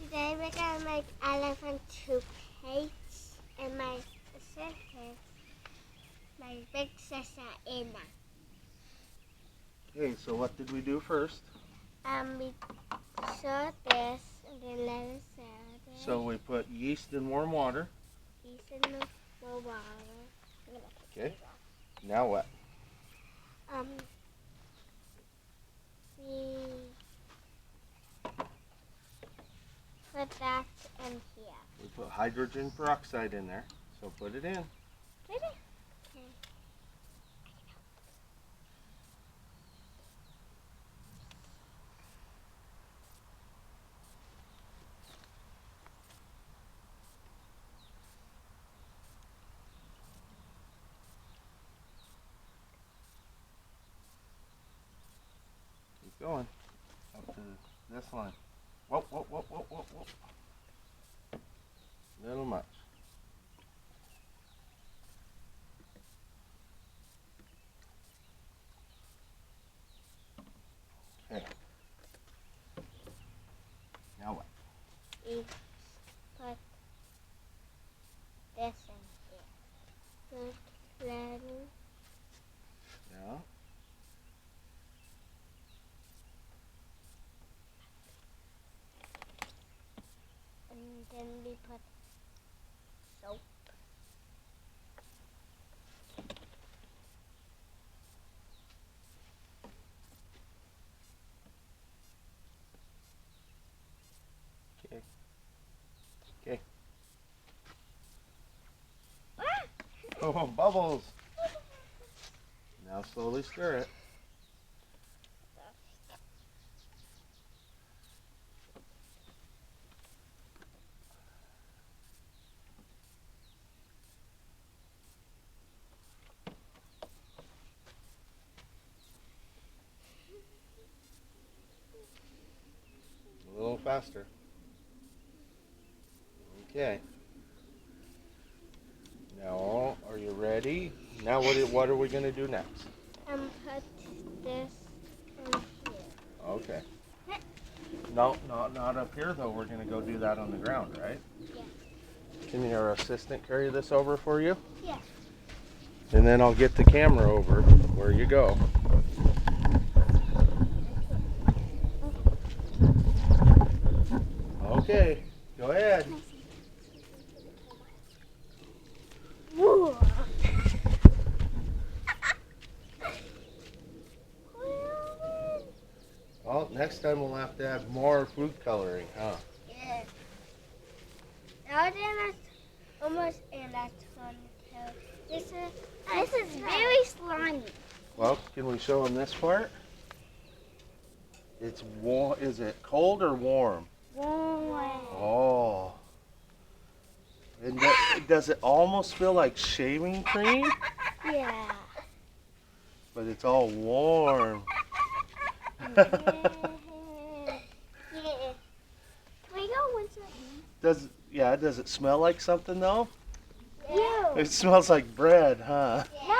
Today we're gonna make elephant toothpaste, and my sister, my big sister Anna. Okay, so what did we do first? We saw this, and then let it set. So we put yeast in warm water. Yeast in the water. Okay. Now what? We put that in here. We put hydrogen peroxide in there. So put it in. Really? Okay. Keep going. Up to this line. Whoa, whoa, whoa, whoa, whoa, whoa. Little much. Okay. Now what? We put this in here. Put lemon. Yeah. And then we put soap. Okay. Okay. Oh, bubbles. Now slowly stir it. A little faster. Okay. Now, are you ready? Now, what are we going to do next? Put this in here. Okay. No, not up here though. We're going to go do that on the ground, right? Yeah. Can your assistant carry this over for you? Yeah. And then I'll get the camera over where you go. Okay, go ahead. Whoa. Well, next time we'll have to have more food coloring, huh? Yeah. Now then it's almost in that one too. This is very slimy. Well, can we show them this part? It's warm. Is it cold or warm? Warm. Oh. And does it almost feel like shaving cream? Yeah. But it's all warm. Yeah. We go once Does it smell like something though? Yeah. It smells like bread, huh? No,